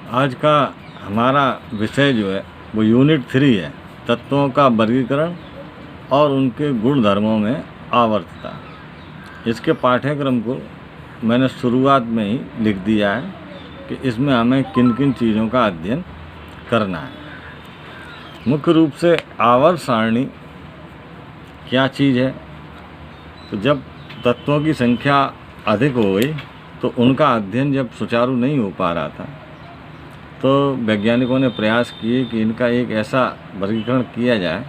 आज का हमारा विषय जो है वो यूनिट 3 है, तत्वों का वर्गीकरण और उनके गुण धर्मों में आवर्तता। इसके पाठ्यक्रम को मैंने शुरुआत में ही लिख दिया है कि इसमें हमें किन किन चीज़ों का अध्ययन करना है। मुख्य रूप से आवर्त सारणी क्या चीज़ है, तो जब तत्वों की संख्या अधिक हो गई तो उनका अध्ययन जब सुचारू नहीं हो पा रहा था, तो वैज्ञानिकों ने प्रयास किए कि इनका एक ऐसा वर्गीकरण किया जाए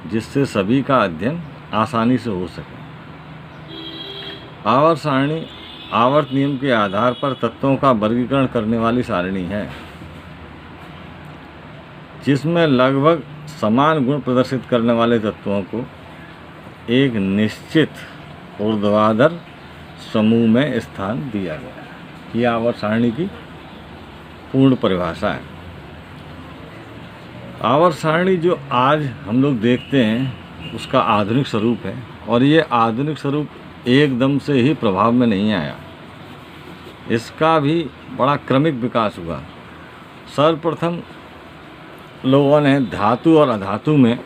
जिससे सभी का अध्ययन आसानी से हो सके। आवर्त सारणी आवर्त नियम के आधार पर तत्वों का वर्गीकरण करने वाली सारणी है, जिसमें लगभग समान गुण प्रदर्शित करने वाले तत्वों को एक निश्चित ऊर्ध्वाधर समूह में स्थान दिया गया है। यह आवर्त सारणी की पूर्ण परिभाषा है। आवर्त सारणी जो आज हम लोग देखते हैं उसका आधुनिक स्वरूप है, और ये आधुनिक स्वरूप एकदम से ही प्रभाव में नहीं आया। इसका भी बड़ा क्रमिक विकास हुआ। सर्वप्रथम लोगों ने धातु और अधातु में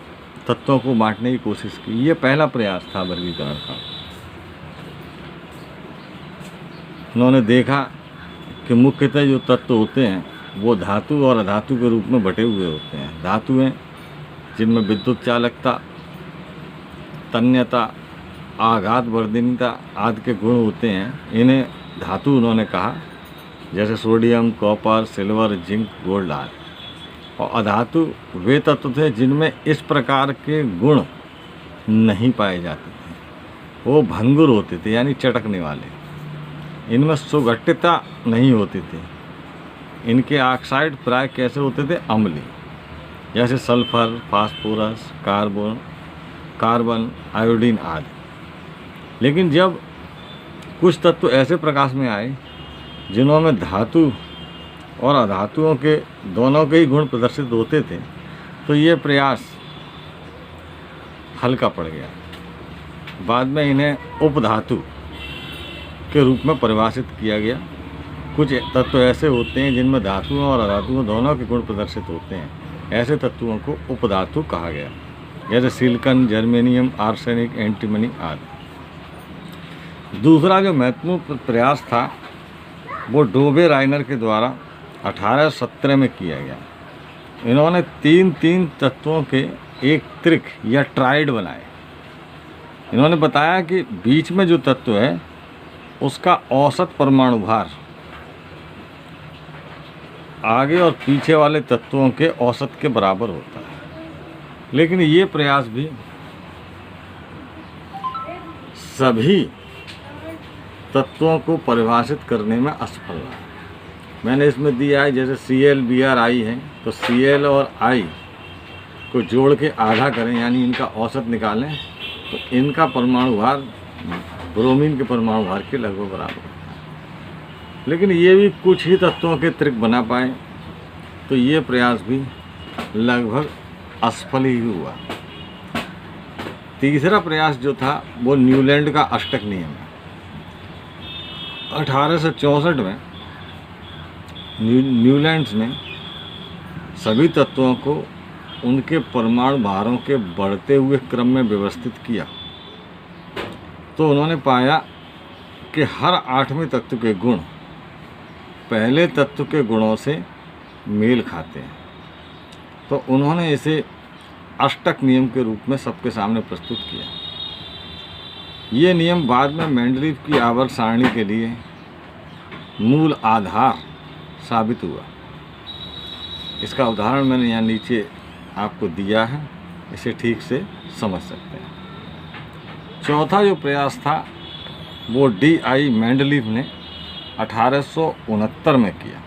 तत्वों को बांटने की कोशिश की। ये पहला प्रयास था वर्गीकरण का। उन्होंने देखा कि मुख्यतः जो तत्व होते हैं वो धातु और अधातु के रूप में बटे हुए होते हैं। धातुएं जिनमें विद्युत चालकता, तन्यता, आघात वर्धनीयता आदि के गुण होते हैं, इन्हें धातु उन्होंने कहा, जैसे sodium, copper, silver, zinc, gold आदि। और अधातु वे तत्व थे जिनमें इस प्रकार के गुण नहीं पाए जाते थे। वो भंगुर होते थे, यानी चटकने वाले। इनमें सुगठितता नहीं होती थी। इनके ऑक्साइड प्राय कैसे होते थे? अम्लीय, जैसे सल्फर, फास्फोरस, कार्बन, आयोडीन आदि। लेकिन जब कुछ तत्व ऐसे प्रकाश में आए जिन्होंने धातु और अधातुओं के दोनों के ही गुण प्रदर्शित होते थे, तो ये प्रयास हल्का पड़ गया। बाद में इन्हें उपधातु के रूप में परिभाषित किया गया। कुछ तत्व ऐसे होते हैं जिनमें धातुओं और अधातुओं दोनों के गुण प्रदर्शित होते हैं। ऐसे तत्वों को उपधातु कहा गया, जैसे सिलिकॉन, जर्मेनियम, आर्सेनिक, एंटीमनी आदि। दूसरा जो महत्वपूर्ण प्रयास था वो डोबे राइनर के द्वारा 1817 में किया गया। इन्होंने तीन तत्वों के एक त्रिक या ट्राइड बनाए। इन्होंने बताया कि बीच में जो तत्व है उसका औसत परमाणु भार आगे और पीछे वाले तत्वों के औसत के बराबर होता है। लेकिन ये प्रयास भी सभी तत्वों को परिभाषित करने में असफल रहा। मैंने इसमें दिया है, जैसे Cl, Br, I है, तो Cl और I को जोड़ के आधा करें, यानी इनका औसत निकालें, तो इनका परमाणु भार ब्रोमीन के परमाणु भार के लगभग बराबर होता है। लेकिन ये भी कुछ ही तत्वों के त्रिक बना पाए, तो ये प्रयास भी लगभग असफल ही हुआ। तीसरा प्रयास जो था वो न्यूलैंड का अष्टक नियम है। 1864 में न्यूलैंड्स ने सभी तत्वों को उनके परमाणु भारों के बढ़ते हुए क्रम में व्यवस्थित किया, तो उन्होंने पाया कि हर 8वें तत्व के गुण पहले तत्व के गुणों से मेल खाते हैं। तो उन्होंने इसे अष्टक नियम के रूप में सबके सामने प्रस्तुत किया। ये नियम बाद में मेंडलीव की आवर्त सारणी के लिए मूल आधार साबित हुआ। इसका उदाहरण मैंने यहाँ नीचे आपको दिया है, इसे ठीक से समझ सकते हैं। चौथा जो प्रयास था वो D.I. मेंडलीव ने 1869 में किया।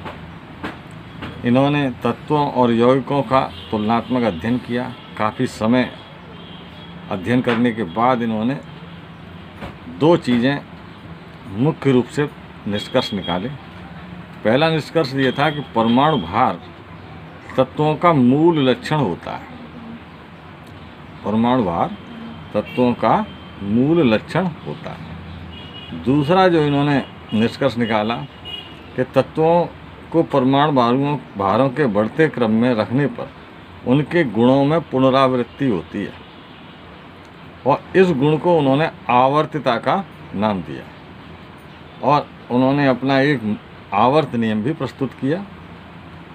इन्होंने तत्वों और यौगिकों का तुलनात्मक अध्ययन किया। काफ़ी समय अध्ययन करने के बाद इन्होंने दो चीज़ें मुख्य रूप से निष्कर्ष निकाले। पहला निष्कर्ष ये था कि परमाणु भार तत्वों का मूल लक्षण होता है। परमाणु भार तत्वों का मूल लक्षण होता है। दूसरा जो इन्होंने निष्कर्ष निकाला कि तत्वों को परमाणु भारों के बढ़ते क्रम में रखने पर उनके गुणों में पुनरावृत्ति होती है और इस गुण को उन्होंने आवर्तता का नाम दिया और उन्होंने अपना एक आवर्त नियम भी प्रस्तुत किया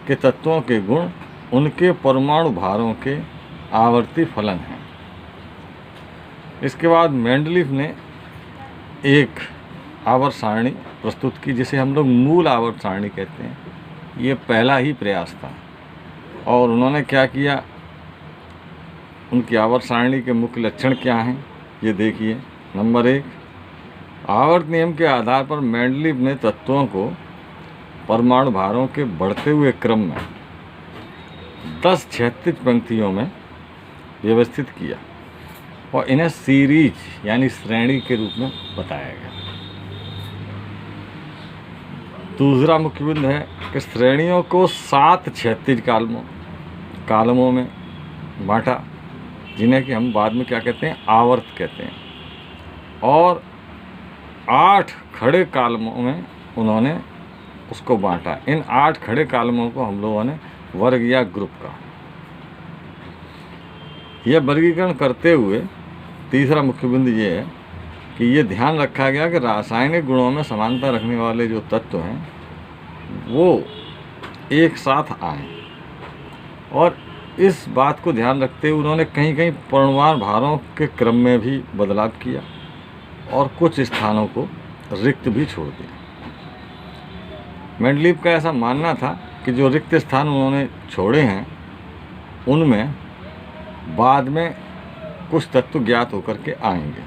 कि तत्वों के गुण उनके परमाणु भारों के आवर्ती फलन हैं। इसके बाद मेंडलीफ ने एक आवर्त सारणी प्रस्तुत की जिसे हम लोग मूल आवर्त सारणी कहते हैं। ये पहला ही प्रयास था और उन्होंने क्या किया, उनकी आवर्त सारणी के मुख्य लक्षण क्या हैं ये देखिए। नंबर 1, आवर्त नियम के आधार पर मेंडलीफ ने तत्वों को परमाणु भारों के बढ़ते हुए क्रम में 10 क्षैतिज पंक्तियों में व्यवस्थित किया और इन्हें सीरीज यानी श्रेणी के रूप में बताया गया। दूसरा मुख्य बिंदु है कि श्रेणियों को 7 क्षैतिज कालमों में बांटा, जिन्हें कि हम बाद में क्या कहते हैं, आवर्त कहते हैं, और 8 खड़े कालमों में उन्होंने उसको बांटा। इन 8 खड़े कालमों को हम लोगों ने वर्ग या ग्रुप कहा। यह वर्गीकरण करते हुए तीसरा मुख्य बिंदु ये है कि ये ध्यान रखा गया कि रासायनिक गुणों में समानता रखने वाले जो तत्व हैं वो एक साथ आएं, और इस बात को ध्यान रखते हुए उन्होंने कहीं कहीं परमाणु भारों के क्रम में भी बदलाव किया और कुछ स्थानों को रिक्त भी छोड़ दिया। मेंडलीफ का ऐसा मानना था कि जो रिक्त स्थान उन्होंने छोड़े हैं उनमें बाद में कुछ तत्व ज्ञात होकर के आएंगे।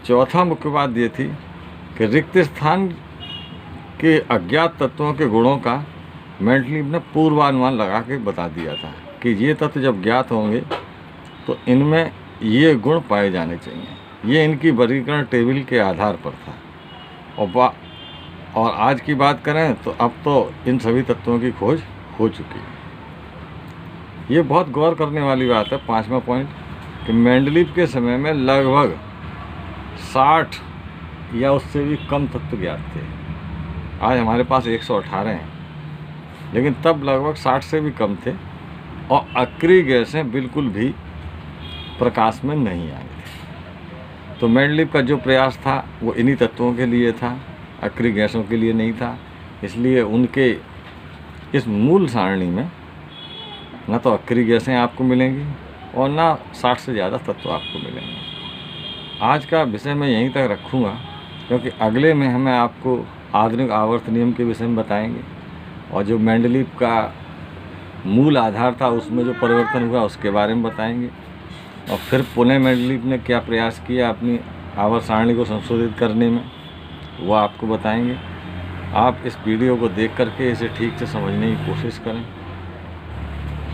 चौथा मुख्य बात ये थी कि रिक्त स्थान के अज्ञात तत्वों के गुणों का मेंडलीफ ने पूर्वानुमान लगा के बता दिया था कि ये तत्व जब ज्ञात होंगे तो इनमें ये गुण पाए जाने चाहिए। ये इनकी वर्गीकरण टेबल के आधार पर था और आज की बात करें तो अब तो इन सभी तत्वों की खोज हो चुकी है। ये बहुत गौर करने वाली बात है, 5वां पॉइंट, कि मेंडलीफ के समय में लगभग 60 या उससे भी कम तत्व ज्ञात थे। आज हमारे पास 118 हैं, लेकिन तब लगभग 60 से भी कम थे और अक्रिय गैसें बिल्कुल भी प्रकाश में नहीं आई थी। तो मेंडलीफ का जो प्रयास था वो इन्हीं तत्वों के लिए था, अक्रिय गैसों के लिए नहीं था। इसलिए उनके इस मूल सारणी में न तो अक्रिय गैसें आपको मिलेंगी और ना 60 से ज़्यादा तत्व आपको मिलेंगे। आज का विषय मैं यहीं तक रखूँगा, क्योंकि अगले में हमें आपको आधुनिक आवर्त नियम के विषय में बताएंगे और जो मेंडलीफ का मूल आधार था उसमें जो परिवर्तन हुआ उसके बारे में बताएंगे, और फिर पुनः मेंडलीफ ने क्या प्रयास किया अपनी आवर्त सारणी को संशोधित करने में वो आपको बताएंगे। आप इस वीडियो को देख करके इसे ठीक से समझने की कोशिश करें।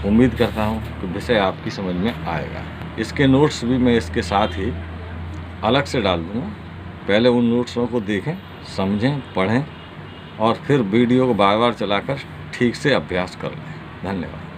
उम्मीद करता हूँ कि विषय आपकी समझ में आएगा। इसके नोट्स भी मैं इसके साथ ही अलग से डाल दूँगा। पहले उन नोट्सों को देखें, समझें, पढ़ें और फिर वीडियो को बार बार चलाकर ठीक से अभ्यास कर लें। धन्यवाद।